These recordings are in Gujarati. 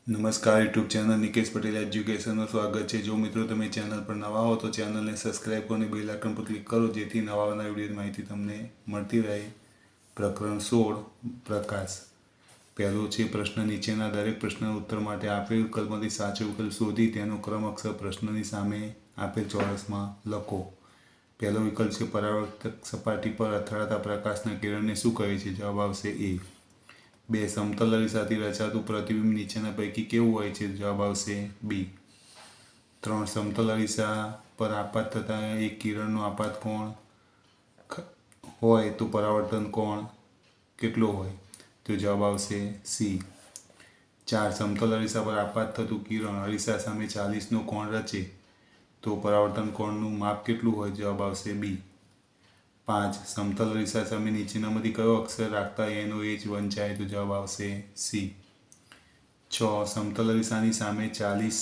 નમસ્કાર યુટ્યુબ ચેનલ નિકેશ પટેલ એજ્યુકેશનનું સ્વાગત છે। જો મિત્રો તમે ચેનલ પર નવા હો તો ચેનલને સબસ્ક્રાઇબ કરો અને બેલ આઇકન પર ક્લિક કરો જેથી નવા વિડીયોની માહિતી તમને મળતી રહે। પ્રકરણ 16 પ્રકાશ। પહેલો છે પ્રશ્ન। નીચેના દરેક પ્રશ્નના ઉત્તર માટે આપેલ વિકલ્પમાંથી સાચો વિકલ્પ શોધી તેનો ક્રમ અક્ષર પ્રશ્નની સામે આપેલ ચોરસમાં લખો। પહેલો વિકલ્પ છે પરાવર્તક સપાટી પર અથડાતા પ્રકાશના કિરણને શું કહે છે? જવાબ આવશે એ। 2 સમતલ અરીસાથી રચાતું પ્રતિબિંબ નીચેના પૈકી કેવું હોય છે? જવાબ આવશે બી। 3 સમતલ અરીસા પર આપાત થતા એક કિરણનો આપાત કોણ હોય તો પરાવર્તન કોણ કેટલો હોય? તો જવાબ આવશે સી। 4 સમતલ અરીસા પર આપાત થતું કિરણ અરીસા સામે 40નો કોણ રચે તો પરાવર્તન કોણનું માપ કેટલું હોય? જવાબ આવશે બી। 5 સમતલ અરીસા સામે નીચેનામાંથી કયો અક્ષર રાખતા એનો એજ વંચાય? તો જવાબ આવશે સી। 6 સમતલ અરીસાની સામે 40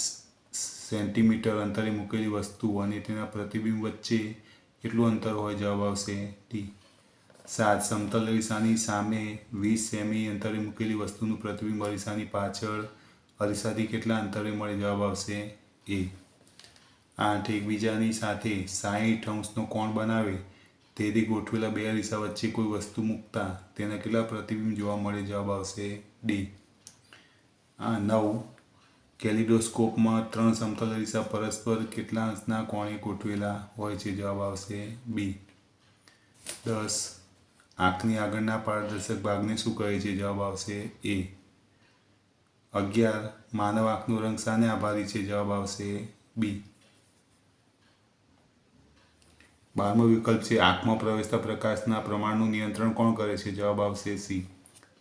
સેન્ટીમીટર અંતરે મૂકેલી વસ્તુ અને તેના પ્રતિબિંબ વચ્ચે કેટલું અંતર હોય? જવાબ આવશે ડી। 7 સમતલ અરીસાની સામે 20 સેમી અંતરે મૂકેલી વસ્તુનું પ્રતિબિંબ અરીસાની પાછળ અરીસાથી કેટલા અંતરે મળે? જવાબ આવશે એ। 8 એકબીજાની સાથે 60 અંશનો કોણ બનાવે તેથી ગોઠવેલા બે અરીસા વચ્ચે કોઈ વસ્તુ મૂકતા તેના કેટલા પ્રતિબિંબ જોવા મળે? જવાબ આવશે ડી। 9 કેલિડોસ્કોપમાં 3 સમતલ અરીસા પરસ્પર કેટલા અંશના કોણે ગોઠવેલા હોય છે? જવાબ આવશે બી। 10 આંખની આગળના પારદર્શક ભાગને શું કહે છે? જવાબ આવશે એ। 11 માનવ આંખનો રંગ શાને આભારી છે? જવાબ આવશે બી। 12મો વિકલ્પ છે આંખમાં પ્રવેશતા પ્રકાશના પ્રમાણનું નિયંત્રણ કોણ કરે છે? જવાબ આવશે સી।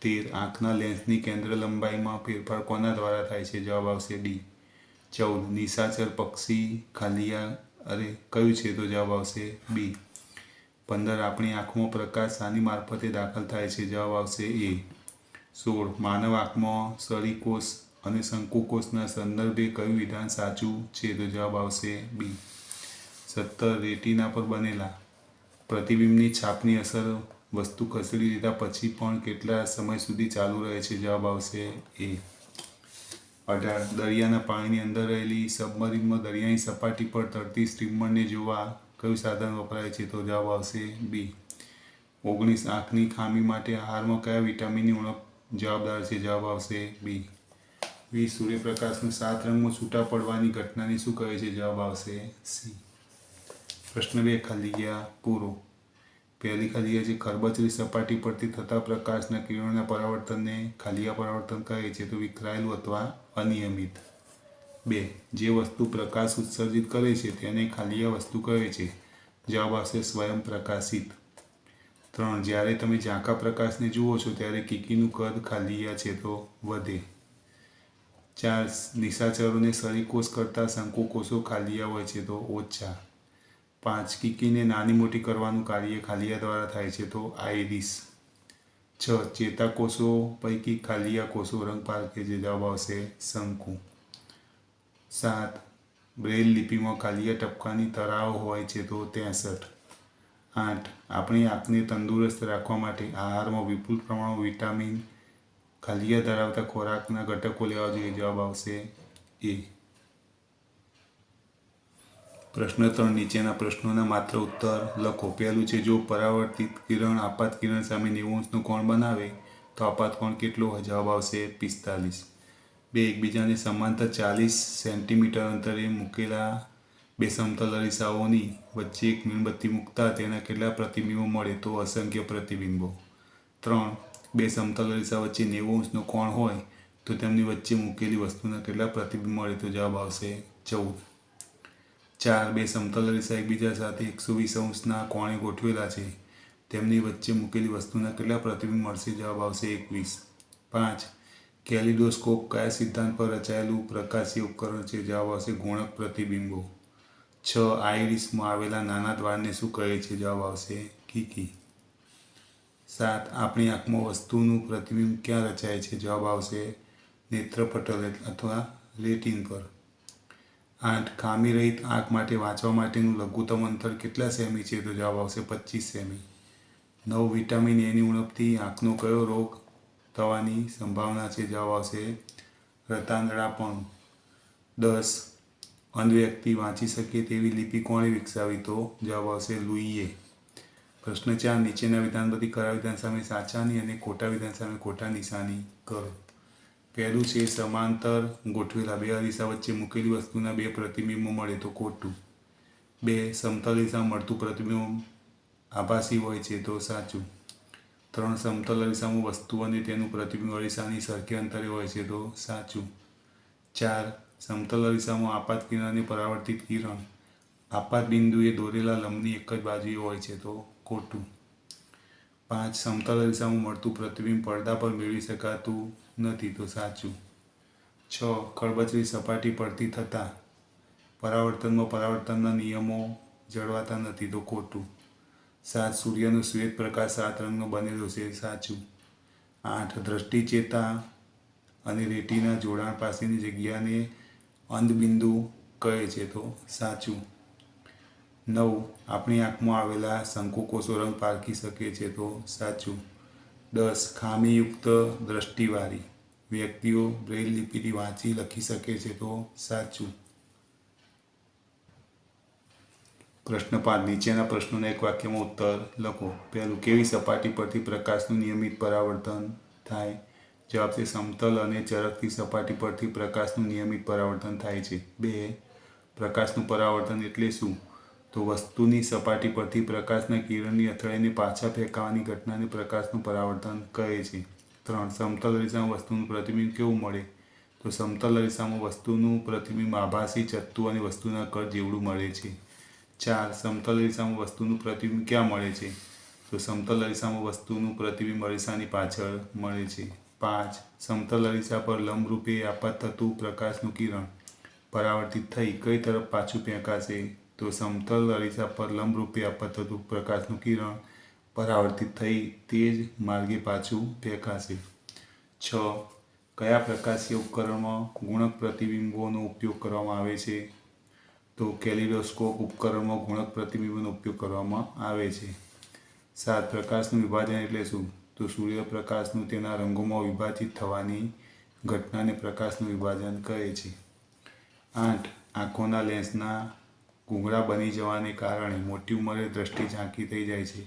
13 આંખના લેન્સની કેન્દ્ર લંબાઈમાં ફેરફાર કોના દ્વારા થાય છે? જવાબ આવશે ડી। 14 નિશાચર પક્ષી ખાલિયા કયું છે? તો જવાબ આવશે બી। 15 આપણી આંખમાં પ્રકાશ શાની મારફતે દાખલ થાય છે? જવાબ આવશે એ। 16 માનવ આંખમાં સળીકોષ અને શંકુકોષના સંદર્ભે કયું વિધાન સાચું છે? તો જવાબ આવશે બી। 17 રેટિના પર બનેલા પ્રતિબિંબની છાપની અસર વસ્તુ ખસેડી દીધા પછી પણ કેટલા સમય સુધી ચાલુ રહે છે? જવાબ આવશે એ। 18 દરિયાના પાણીની અંદર રહેલી સબમરીનમાં દરિયાની સપાટી પર તરતી સ્ટીમરને જોવા કયું સાધન વપરાય છે? તો જવાબ આવશે બી। 19 આંખની ખામી માટે આહારમાં કયા વિટામિનની ઉણપ જવાબદાર છે? જવાબ આવશે બી। 20 સૂર્યપ્રકાશનું 7 રંગમાં છૂટા પડવાની ઘટનાને શું કહે છે? જવાબ આવશે સી। પ્રશ્ન 2 ખાલીયા પૂરો। પહેલી ખાલીયા છે ખરબચડી સપાટી પરથી થતા પ્રકાશના કિરણોના પરાવર્તનને ખાલીયા પરાવર્તન કહે છે તો વિખરાયેલું અથવા અનિયમિત। 2 જે વસ્તુ પ્રકાશ ઉત્સર્જિત કરે છે તેને ખાલીયા વસ્તુ કહે છે? જવાબ આવશે સ્વયં પ્રકાશિત। 3 જ્યારે તમે ઝાંખા પ્રકાશને જુઓ છો ત્યારે કીકીનું કદ ખાલીયા છે તો વધે। 4 નિશાચરોને સળીકોષ કરતાં શંકુકોષો ખાલીયા હોય છે તો ઓછા। 5 કીકીને નાની મોટી કરવાનું કાર્ય ખાલીયા દ્વારા થાય છે તો આઇરિસ। 6 ચેતાકોષો પૈકી ખાલીયા કોષો રંગ પારખે છે? જવાબ આવશે શંકુ। 7 બ્રેઇલ લિપિમાં ખાલીયા ટપકાની તરાઓ હોય છે તો 63। 8 આપણી આંખને તંદુરસ્ત રાખવા માટે આહારમાં વિપુલ પ્રમાણમાં વિટામિન ખાલીયા ધરાવતા ખોરાકના ઘટકો લેવા જોઈએ? જવાબ આવશે એ। પ્રશ્ન 3 નીચેના પ્રશ્નોના માત્ર ઉત્તર લખો। પહેલું છે જો પરાવર્તિત કિરણ આપાત કિરણ સામે 90 અંશનો કોણ બનાવે તો આપાત કોણ કેટલો હોય? જવાબ આવશે 45। 2 એકબીજાને સમાંતર 40 સેન્ટીમીટર અંતરે મૂકેલા બે સમતલ અરીસાઓની વચ્ચે એક મીણબત્તી મૂકતા તેના કેટલા પ્રતિબિંબો મળે? તો અસંખ્ય પ્રતિબિંબો। 3 બે સમતલ અરીસા વચ્ચે 90 અંશનો કોણ હોય તો તેમની વચ્ચે મૂકેલી વસ્તુના કેટલા પ્રતિબિંબ મળે? તો જવાબ આવશે 14। 4 બે સમતલ અરીસા એકબીજા સાથે 120 અંશના કોણે ગોઠવેલા છે તેમની વચ્ચે મૂકેલી વસ્તુના કેટલા પ્રતિબિંબ મળશે? જવાબ આવશે 21। 5 કેલિડોસ્કોપ કયા સિદ્ધાંત પર રચાયેલું પ્રકાશીય ઉપકરણ છે? જવાબ આવશે ગુણક પ્રતિબિંબો। 6 આઇરિસમાં આવેલા નાના દ્વારને શું કહે છે? જવાબ આવશે કીકી। 7 આપણી આંખમાં વસ્તુનું પ્રતિબિંબ ક્યાં રચાય છે? જવાબ આવશે નેત્રપટલ અથવા રેટિન પર। 8 ખામી રહિત આંખ માટે વાંચવા માટેનું લઘુત્તમ અંતર કેટલા સેમી છે? તો જવાબ આવશે 25 સેમી। 9 વિટામિન એની ઉણપથી આંખનો કયો રોગ થવાની સંભાવના છે? જવાબ આવશે રતાંતરપણું. 10. અંધ વ્યક્તિ વાંચી શકે તેવી લિપિ કોણે વિકસાવી? તો જવાબ આવશે લુઈએ. પ્રશ્ન 4. નીચેના વિધાન પરથી કયા વિધાન સામે સાચાની અને ખોટા વિધાન સામે ખોટા નિશાની કરો? પહેલું છે સમાંતર ગોઠવેલા બે અરીસા વચ્ચે મૂકેલી વસ્તુના બે પ્રતિબિંબો મળે તો ખોટું. 2. સમતલ અરીસામાં મળતું પ્રતિબિંબ આભાસી હોય છે તો સાચું. 3. સમતલ અરીસામાં વસ્તુ અને તેનું પ્રતિબિંબ અરીસાની સરખે અંતરે હોય છે તો સાચું. 4. સમતલ અરીસામાં આપાત કિરણ અને પરાવર્તિત કિરણ આપાત બિંદુએ દોરેલા લંબની એક જ બાજુએ હોય છે તો ખોટું. 5. સમતલ અરીસામાં મળતું પ્રતિબિંબ પડદા પર મેળવી શકાતું નથી તો સાચું. 6. ખરબચડી સપાટી પરથી થતા પરાવર્તનમાં પરાવર્તનના નિયમો જળવાતા નથી તો ખોટું. 7. સૂર્યનો શ્વેત પ્રકાશ 7 રંગનો બનેલો છે સાચું. 8. દ્રષ્ટિચેતા અને રેટિના જોડાણ પાસેની જગ્યાને અંધબિંદુ કહે છે તો સાચું. 9. આપણી આંખમાં આવેલા શંકુકોષો રંગ પારખી શકે છે તો સાચું. 10. ખામીયુક્ત દ્રષ્ટિવાળી વ્યક્તિઓ બ્રેઇલ લિપિથી વાંચી લખી શકે છે તો સાચું. પ્રશ્ન 5. નીચેના પ્રશ્નોના એક વાક્યમાં ઉત્તર લખો. પહેલું, કેવી સપાટી પરથી પ્રકાશનું નિયમિત પરાવર્તન થાય? જવાબ છે સમતલ અને ચરકતી સપાટી પરથી પ્રકાશનું નિયમિત પરાવર્તન થાય છે. 2. પ્રકાશનું પરાવર્તન એટલે શું? તો વસ્તુની સપાટી પરથી પ્રકાશના કિરણની અથડાઈને પાછા ફેંકાવાની ઘટનાને પ્રકાશનું પરાવર્તન કહે છે. 3. સમતલ અરીસામાં વસ્તુનું પ્રતિબિંબ કેવું મળે? તો સમતલ અરીસામાં વસ્તુનું પ્રતિબિંબ આભાસી, ચત્તુ અને વસ્તુના કદ જેવડું મળે છે. 4. સમતલ અરીસામાં વસ્તુનું પ્રતિબિંબ ક્યાં મળે છે? તો સમતલ અરીસામાં વસ્તુનું પ્રતિબિંબ અરીસાની પાછળ મળે છે. 5. સમતલ અરીસા પર લંબરૂપે આપાત થતું પ્રકાશનું કિરણ પરાવર્તિત થઈ કઈ તરફ પાછું ફેંકાશે? તો સમતલ અરીસા પર લંબરૂપે આપાત થતું પ્રકાશનું કિરણ પરાવર્તિત થઈ તે જ માર્ગે પાછું ફેંકાશે. 6. કયા પ્રકાશીય ઉપકરણમાં ગુણક પ્રતિબિંબોનો ઉપયોગ કરવામાં આવે છે? તો કેલિડોસ્કોપ ઉપકરણમાં ગુણક પ્રતિબિંબોનો ઉપયોગ કરવામાં આવે છે. 7. પ્રકાશનું વિભાજન એટલે શું? તો સૂર્યપ્રકાશનું તેના રંગોમાં વિભાજિત થવાની ઘટનાને પ્રકાશનું વિભાજન કહે છે. 8. આંખોના લેન્સના ઘૂંઘરા બની જવાને કારણે મોટી ઉંમરે દ્રષ્ટિ ઝાંખી થઈ જાય છે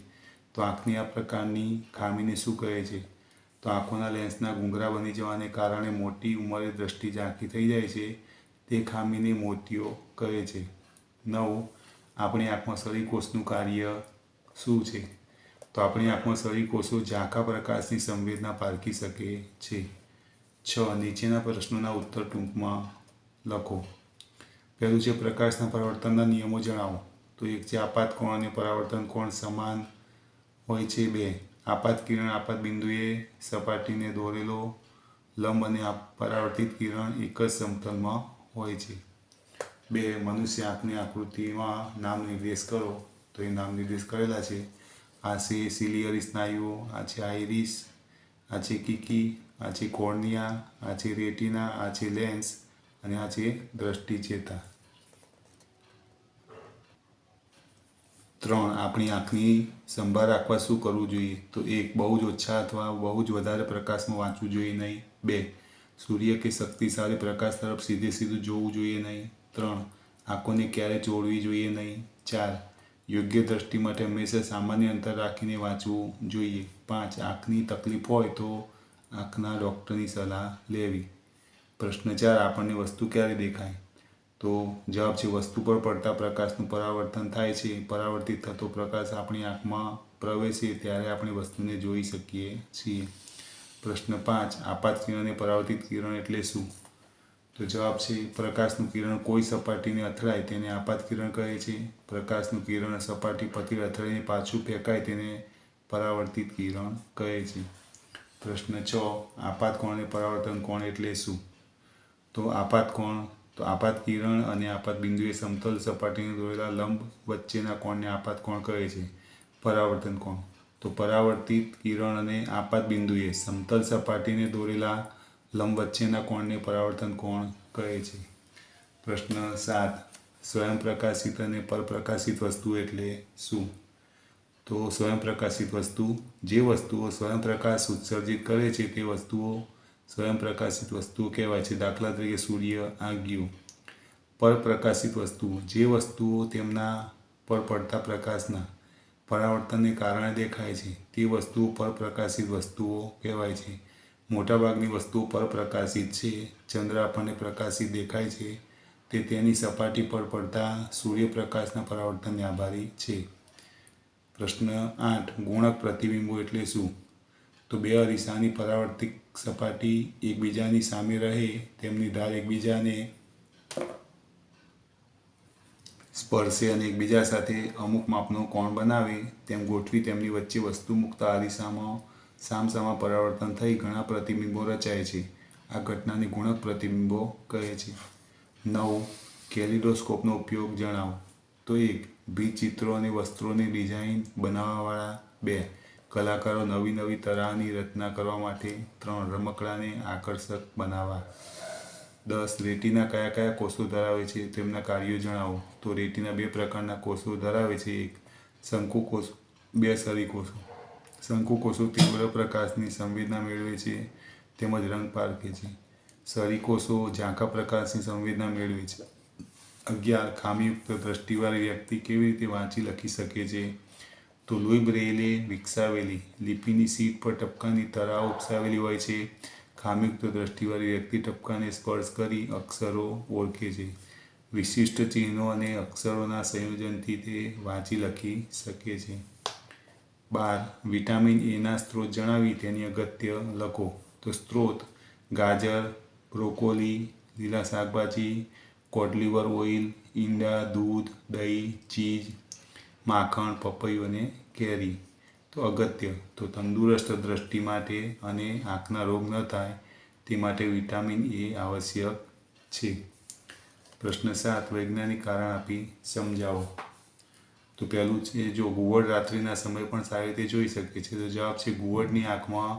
તો આંખની આ પ્રકારની ખામીને શું કહે છે? તો આંખોના લેન્સના ઘૂંઘરા બની જવાને કારણે મોટી ઉંમરે દ્રષ્ટિ ઝાંખી થઈ જાય છે તે ખામીને મોતિયો કહે છે. 9. આપણી આંખમાં સળીકોષનું કાર્ય શું છે? તો આપણી આંખમાં સળીકોષો ઝાંખા પ્રકાશની સંવેદના પારખી શકે છે. 6. નીચેના પ્રશ્નોના ઉત્તર ટૂંકમાં લખો. પહેલું છે પ્રકાશના પરાવર્તનના નિયમો જણાવો. તો એક છે આપાત કોણ અને પરાવર્તન કોણ સમાન હોય છે. 2. આપાત કિરણ આપાત બિંદુએ સપાટીને દોરેલો લંબ અને પરાવર્તિત કિરણ એક જ સમતલમાં હોય છે. 2. મનુષ્ય આંખની આકૃતિમાં નામ નિર્દેશ કરો. તો એ નામ નિર્દેશ કરેલા છે. આ છે સિલિયરી સ્નાયુઓ, આ છે આઇરિસ, આ છે કીકી, આ છે કોર્નિયા, આ છે રેટિના, આ છે લેન્સ અને આ છે દ્રષ્ટિચેતા. 3. આપણી આંખની સંભાળ રાખવા શું કરવું જોઈએ? તો 1. બહુ જ ઓછા અથવા બહુ જ વધારે પ્રકાશમાં વાંચવું જોઈએ નહીં. 2. સૂર્ય કે શક્તિશાળી પ્રકાશ તરફ સીધું જોવું જોઈએ નહીં. 3. આંખોને ક્યારેય ચોળવી જોઈએ નહીં. 4. યોગ્ય દ્રષ્ટિ માટે હંમેશા સામાન્ય અંતર રાખીને વાંચવું જોઈએ. 5. આંખની તકલીફ હોય તો આંખના ડૉક્ટરની સલાહ લેવી. પ્રશ્ન 4. આપણને વસ્તુ ક્યારે દેખાય? તો જવાબ છે વસ્તુ પર પડતા પ્રકાશનું પરાવર્તન થાય છે. પરાવર્તિત થતો પ્રકાશ આપણી આંખમાં પ્રવેશે ત્યારે આપણે વસ્તુને જોઈ શકીએ છીએ. પ્રશ્ન 5. આપાત કિરણ અને પરાવર્તિત કિરણ એટલે શું? તો જવાબ છે પ્રકાશનું કિરણ કોઈ સપાટીને અથડાય તેને આપાત કિરણ કહે છે. પ્રકાશનું કિરણ સપાટી પરથી અથડાઈને પાછું ફેંકાય તેને પરાવર્તિત કિરણ કહે છે. પ્રશ્ન 6. આપાત કોણ અને પરાવર્તન કોણ એટલે શું? તો આપાત કિરણ અને આપાત બિંદુએ સમતલ સપાટીને દોરેલા લંબ વચ્ચેના કોણને આપાત કોણ કહે છે. પરાવર્તન કોણ? તો પરાવર્તિત કિરણ અને આપાત બિંદુએ સમતલ સપાટીને દોરેલા લંબ વચ્ચેના કોણને પરાવર્તન કોણ કહે છે. પ્રશ્ન 7. સ્વયંપ્રકાશિત અને પરપ્રકાશિત વસ્તુ એટલે શું? તો સ્વયંપ્રકાશિત વસ્તુ જે વસ્તુઓ સ્વયંપ્રકાશ ઉત્સર્જિત કરે છે તે વસ્તુઓ સ્વયંપ્રકાશિત વસ્તુઓ કહેવાય છે. દાખલા તરીકે સૂર્ય, આગ્યુ. પરપ્રકાશિત વસ્તુઓ જે વસ્તુઓ તેમના પર પડતા પ્રકાશના પરાવર્તનને કારણે દેખાય છે તે વસ્તુઓ પરપ્રકાશિત વસ્તુઓ કહેવાય છે. મોટાભાગની વસ્તુઓ પરપ્રકાશિત છે. ચંદ્ર આપણને પ્રકાશિત દેખાય છે તે તેની સપાટી પર પડતા સૂર્યપ્રકાશના પરાવર્તનને આભારી છે. પ્રશ્ન 8. ગુણક પ્રતિબિંબો એટલે શું? તો બે અરીસાની પરાવર્તિત સપાટી એકબીજાની સામે રહે, તેમની ધાર એકબીજાને સ્પર્શે અને એકબીજા સાથે અમુક માપનો કોણ બનાવે તેમ ગોઠવી તેમની વચ્ચે વસ્તુ મૂકતા અરીસામાં સામસામા પરાવર્તન થઈ ઘણા પ્રતિબિંબો રચાય છે. આ ઘટનાને ગુણક પ્રતિબિંબો કહે છે. 9. કેલિડોસ્કોપનો ઉપયોગ જણાવો. તો 1. ભીંતચિત્રો અને વસ્ત્રોની ડિઝાઇન બનાવવાવાળા. 2. કલાકારો નવી નવી તરાહની રચના કરવા માટે. 3. રમકડાને આકર્ષક બનાવવા. 10. રેટિના કયા કયા કોષો ધરાવે છે તેમના કાર્યો જણાવો. તો રેટિના બે પ્રકારના કોષો ધરાવે છે. 1. શંકુકોષ. 2. સરીકોષો. શંકુકોષો તીવ્ર પ્રકાશની સંવેદના મેળવે છે તેમજ રંગ પારખે છે. સરીકોષો ઝાંખા પ્રકાશની સંવેદના મેળવે છે. 11. ખામીયુક્ત દ્રષ્ટિવાળી વ્યક્તિ કેવી રીતે વાંચી લખી શકે છે? તો લુઈ બ્રેઇલે વિકસાવેલી લિપિની શીટ પર ટપકાની તરાઓ ઉપસાવેલી હોય છે. ખામીયુક્ત દ્રષ્ટિવાળી વ્યક્તિ ટપકાને સ્પર્શ કરી અક્ષરો ઓળખે છે. વિશિષ્ટ ચિહ્નો અને અક્ષરોના સંયોજનથી તે વાંચી લખી શકે છે. 12. વિટામિન એના સ્ત્રોત જણાવી તેની અગત્ય લખો. તો સ્ત્રોત ગાજર, બ્રોકોલી, લીલા શાકભાજી, કોડ લીવર ઓઇલ, ઈંડા, દૂધ, દહીં, ચીઝ, માખણ, પપૈયું અને કેરી. તો અગત્ય તો તંદુરસ્ત દ્રષ્ટિ માટે અને આંખના રોગ ન થાય તે માટે વિટામિન એ આવશ્યક છે. પ્રશ્ન 7. વૈજ્ઞાનિક કારણ આપી સમજાવો. તો પહેલું છે જો ઘુવડ રાત્રિના સમયે પણ સારી રીતે જોઈ શકે છે. તો જવાબ છે ઘુવડની આંખમાં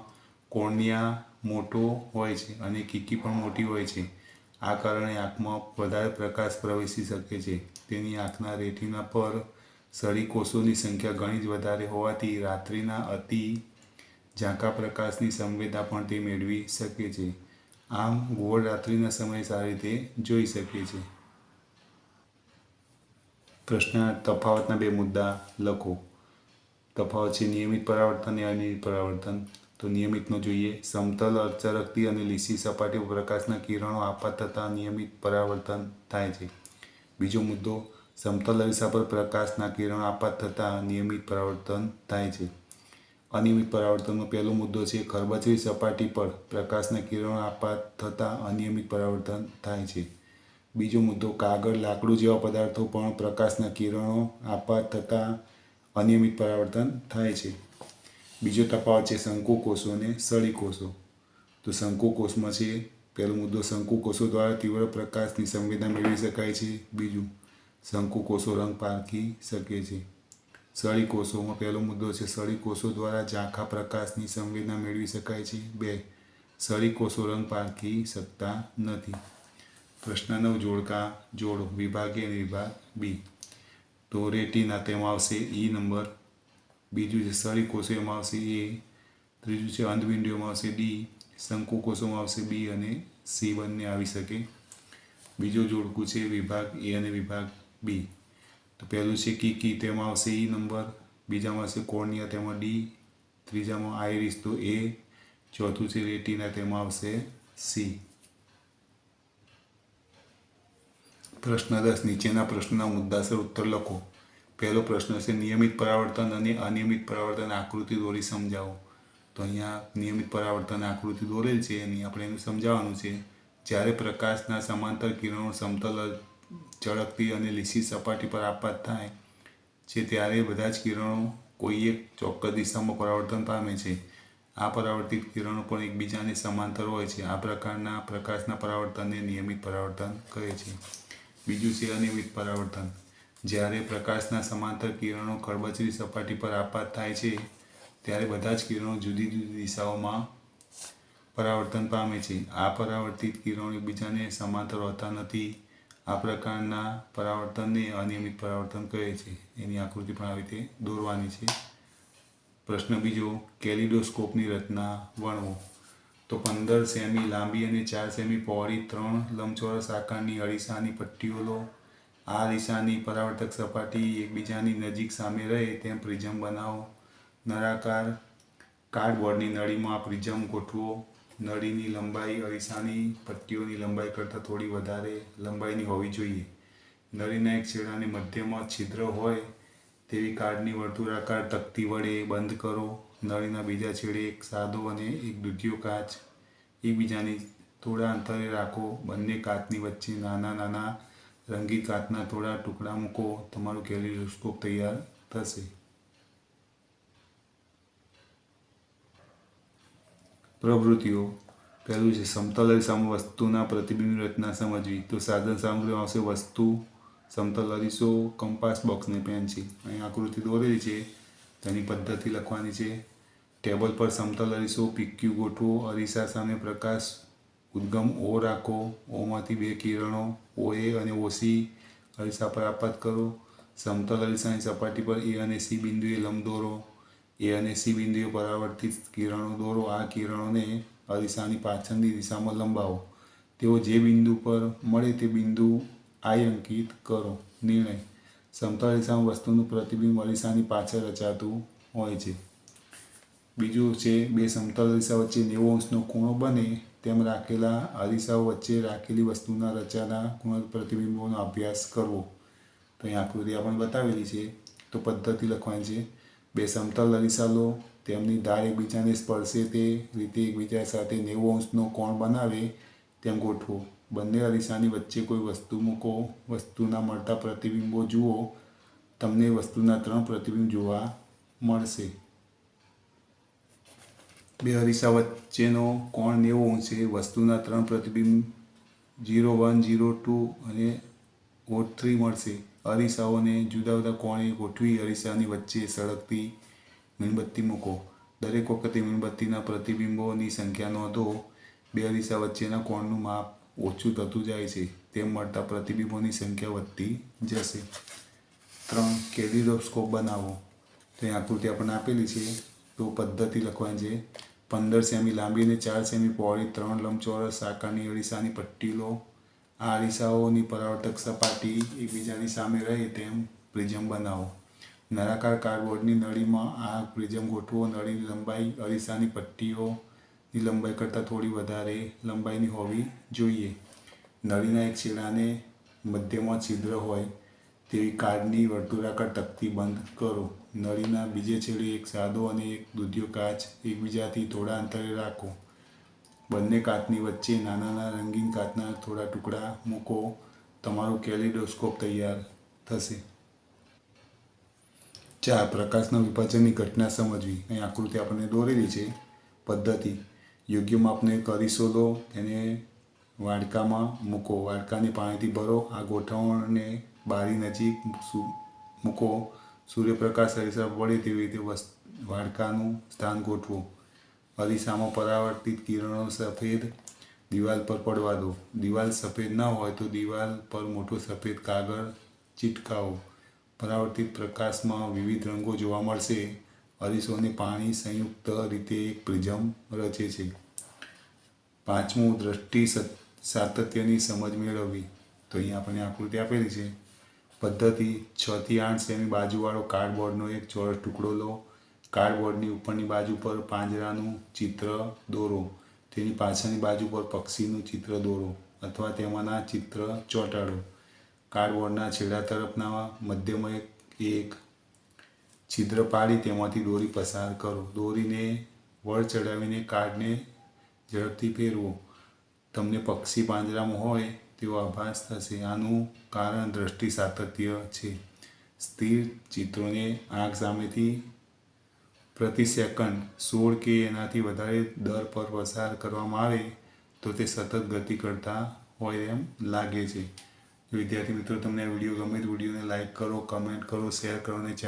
કોર્નિયા મોટો હોય છે અને કીકી પણ મોટી હોય છે. આ કારણે આંખમાં વધારે પ્રકાશ પ્રવેશી શકે છે. તેની આંખના રેટિના પર સળીકોષોની સંખ્યા ઘણી જ વધારે હોવાથી રાત્રિના અતિ ઝાંખા પ્રકાશની સંવેદના પણ તે મેળવી શકે છે. આમ ઘુવડ રાત્રિના સમયે સારી રીતે જોઈ શકે છે. પ્રશ્ન 8. તફાવતના બે મુદ્દા લખો. તફાવત છે નિયમિત પરાવર્તન અને અનિયમિત પરાવર્તન. તો નિયમિતનો જોઈએ. સમતલ અચરકતી અને લીસી સપાટી પર પ્રકાશના કિરણો આપાત થતાં નિયમિત પરાવર્તન થાય છે. બીજો મુદ્દો સમતલ અરીસા પર પ્રકાશના કિરણો આપાત થતાં નિયમિત પરાવર્તન થાય છે. અનિયમિત પરાવર્તનનો પહેલો મુદ્દો છે ખરબચડી સપાટી પર પ્રકાશના કિરણો આપાત થતાં અનિયમિત પરાવર્તન થાય છે. બીજો મુદ્દો કાગળ, લાકડું જેવા પદાર્થો પણ પ્રકાશના કિરણો આપાત થતાં અનિયમિત પરાવર્તન થાય છે. બીજો તફાવત છે શંકુકોષો અને સળીકોષો. તો શંકુકોષમાં છે પહેલો મુદ્દો શંકુકોષો દ્વારા તીવ્ર પ્રકાશની સંવેદના મેળવી શકાય છે. બીજું શંકુકોષો રંગ પારખી શકે છે. સળીકોષોમાં પહેલો મુદ્દો છે સળીકોષો દ્વારા ઝાંખા પ્રકાશની સંવેદના મેળવી શકાય છે. 2. સળીકોષો રંગ પારખી શકતા નથી. પ્રશ્ન 9. જોડકા જોડો. વિભાગ એ અને વિભાગ બી. તો રેટિના તેમાં આવશે ઈ નંબર. બીજું છે સળીકોષો એમાં આવશે એ. ત્રીજું છે અંધવિંડ્યોમાં આવશે ડી. શંકુકોષોમાં આવશે બી અને સી બંને આવી શકે. બીજું જોડકું છે વિભાગ એ અને વિભાગ બી. તો પહેલું છે કીકી તેમાં આવશે ઈ નંબર. બીજામાં આવશે કોર્નિયા તેમાં ડી. ત્રીજામાં આઈરિસ તો એ. ચોથું છે રેટિના તેમાં આવશે સી. પ્રશ્ન 10. નીચેના પ્રશ્નના મુદ્દાસર ઉત્તર લખો. પહેલો પ્રશ્ન છે નિયમિત પરાવર્તન અને અનિયમિત પરાવર્તન આકૃતિ દોરી સમજાવો. તો અહીંયા નિયમિત પરાવર્તન આકૃતિ દોરેલ છે એની આપણે એનું સમજાવવાનું છે. જ્યારે પ્રકાશના સમાંતર કિરણો સમતલ ચળકતી અને લીસી સપાટી પર આપાત થાય છે ત્યારે બધા જ કિરણો કોઈ એક ચોક્કસ દિશામાં પરાવર્તન પામે છે. આ પરાવર્તિત કિરણો પણ એકબીજાને સમાંતર હોય છે. આ પ્રકારના પ્રકાશના પરાવર્તનને નિયમિત પરાવર્તન કહે છે. બીજું છે અનિયમિત પરાવર્તન. જ્યારે પ્રકાશના સમાંતર કિરણો ખરબચડી સપાટી પર આપાત થાય છે ત્યારે બધા જ કિરણો જુદી જુદી દિશાઓમાં પરાવર્તન પામે છે. આ પરાવર્તિત કિરણો એકબીજાને સમાંતર હોતા નથી. આ પ્રકારના પરાવર્તનને અનિયમિત પરાવર્તન કહે છે. એની આકૃતિ પણ આવી રીતે દોરવાની છે. પ્રશ્ન બીજો કેલિડોસ્કોપની રચના વર્ણવો. તો 15 સેમી લાંબી અને 4 સેમી પહોળી 3 લંબચોરસ આકારની અરીસાની પટ્ટીઓ લો. આ અરીસાની પરાવર્તક સપાટી એકબીજાની નજીક સામે રહે તેમ પ્રિઝમ બનાવો. નળાકાર કાર્ડબોર્ડની નળીમાં પ્રિઝમ ગોઠવો. નળીની લંબાઈ અરીસાની પટ્ટીઓની લંબાઈ કરતાં થોડી વધારે લંબાઈની હોવી જોઈએ. નળીના એક છેડાને મધ્યમાં છિદ્ર હોય તેવી કાર્ડની વર્તુળાકાર તકતી વડે બંધ કરો. નળીના બીજા છેડે એક સાદો અને એક દૂધિયો કાચ એકબીજાની થોડા અંતરે રાખો. બંને કાચની વચ્ચે નાના નાના રંગીન કાચના થોડા ટુકડા મૂકો. તમારું કેલિડોસ્કોપ તૈયાર થશે. પ્રવૃત્તિઓ. પહેલું છે સમતલ અરીસામાં વસ્તુના પ્રતિબિંબની રચના સમજવી. તો સાધન સામગ્રીમાં આવશે વસ્તુ, સમતલ અરીસો, કંપાસ બોક્સ ને પેન્સિલ. અહીં આકૃતિ દોરેલી છે તેની પદ્ધતિ લખવાની છે. ટેબલ પર સમતલ અરીસો PQ ગોઠવો. અરીસા સામે પ્રકાશ ઉદ્ગમ O રાખો. ઓમાંથી 2 કિરણો OA અને OC અરીસા પર આપાત કરો. સમતલ અરીસાની સપાટી પર A અને C બિંદુએ લંબ દોરો. A અને C બિંદુએ પરાવર્તિત કિરણો દોરો. આ કિરણોને અરીસાની પાછળની દિશામાં લંબાવો. તેઓ જે બિંદુ પર મળે તે બિંદુ I અંકિત કરો. નિર્ણય. સમતલ અરીસામાં વસ્તુનું પ્રતિબિંબ અરીસાની પાછળ રચાતું હોય છે. બીજું છે 2 સમતલ અરીસા વચ્ચે 90 અંશનો ખૂણો બને તેમ રાખેલા અરીસાઓ વચ્ચે રાખેલી વસ્તુના રચાતા ખૂણા પ્રતિબિંબોનો અભ્યાસ કરવો. તો અહીં આકૃતિ આપણે બતાવેલી છે. તો પદ્ધતિ લખવાની છે. 2 સમતલ અરીસા લો. તેમની ધાર એકબીજાને સ્પર્શે તે રીતે એકબીજા સાથે 90 અંશનો કોણ બનાવે તેમ ગોઠવો. બંને અરીસાની વચ્ચે કોઈ વસ્તુ મૂકો. વસ્તુના મળતા પ્રતિબિંબો જુઓ. તમને વસ્તુના 3 પ્રતિબિંબ જોવા મળશે. 2 અરીસા વચ્ચેનો કોણ 90 અંશ છે. વસ્તુના 3 પ્રતિબિંબ 0, 1, 0, 2 અને O3 મળશે. અરીસાઓને જુદા જુદા કોણે ગોઠવી અરીસાની વચ્ચે સળગતી મીણબત્તી મૂકો. દરેક વખતે મીણબત્તીના પ્રતિબિંબોની સંખ્યા નોંધો. 2 અરીસા વચ્ચેના કોણનું માપ ઓછું થતું જાય છે તેમ મળતા પ્રતિબિંબોની સંખ્યા વધતી જશે. 3. કેલિડોસ્કોપ બનાવો. તો અહીં આકૃતિ આપણને આપેલી છે. તો પદ્ધતિ લખવાની છે. 15 સેમી લાંબી અને 4 સેમી પહોળી 3 લંબચોરસ આકારની અરીસાની પટ્ટી લો. આ અરીસાઓની પરાવર્તક સપાટી એકબીજાની સામે રહે તેમ પ્રિઝમ બનાવો. નળાકાર કાર્ડબોર્ડની નળીમાં આ પ્રિઝમ ગોઠવો. નળીની લંબાઈ અરીસાની પટ્ટીઓની લંબાઈ કરતાં થોડી વધારે લંબાઈની હોવી જોઈએ. નળીના એક છેડાને મધ્યમાં છિદ્ર હોય તેવી કાર્ડની વર્તુળાકાર તકતી બંધ કરો. નળીના બીજે છેડે એક સાદો અને એક દૂધિયો કાચ એકબીજાથી થોડા અંતરે રાખો. બંને કાચની વચ્ચે નાના નાના રંગીન કાચના થોડા ટુકડા મૂકો. તમારું કેલિડોસ્કોપ તૈયાર થશે. 4. પ્રકાશના વિભાજનની ઘટના સમજવી. અહીં આકૃતિ આપણને દોરેલી છે. પદ્ધતિ. યોગ્ય માપનો એક અરીસો લો. તેને વાડકામાં મૂકો. વાડકાને પાણીથી ભરો. આ ગોઠવણને બારી નજીક મૂકો. સૂર્યપ્રકાશ અરીસા પર પડે તેવી રીતે વાડકાનું સ્થાન ગોઠવો. અરીસામાં પરાવર્તિત કિરણો સફેદ દિવાલ પર પડવા દો. દિવાલ સફેદ ન હોય તો દિવાલ પર મોટો સફેદ કાગળ ચીટકાવો. પરાવર્તિત પ્રકાશમાં વિવિધ રંગો જોવા મળશે. અરીસો અને પાણી સંયુક્ત રીતે એક પ્રિઝમ રચે છે. 5. દ્રષ્ટિ સાતત્યની સમજ મેળવવી. તો અહીંયા આપણને આકૃતિ આપેલી છે. પદ્ધતિ. 6 થી 8 સેમી બાજુવાળો કાર્ડબોર્ડનો એક ચોરસ ટુકડો લો. કાર્ડબોર્ડની ઉપરની બાજુ પર પાંજરાનું ચિત્ર દોરો. તેની પાછળની બાજુ પર પક્ષીનું ચિત્ર દોરો અથવા તેમાંના ચિત્ર ચોંટાડો. કાર્ડબોર્ડના છેડા તરફના મધ્યમાં એક છિદ્ર પાડી તેમાંથી દોરી પસાર કરો. દોરીને વળ ચડાવીને કાર્ડને ઝડપથી ફેરવો. તમને પક્ષી પાંજરામાં હોય તેવો આભાસ થશે. આનું કારણ દ્રષ્ટિ સાતત્ય છે. સ્થિર ચિત્રોને આંખ સામેથી પ્રતિ સેકન્ડ 16 કે એનાથી વધારે દર પર પસાર કરવામાં આવે તો તે સતત ગતિ કરતા હોય એમ લાગે છે. વિદ્યાર્થી મિત્રો, તમને આ વિડીયો ગમે તો વિડીયોને લાઇક કરો, કમેન્ટ કરો, શેર કરો અને ચેનલ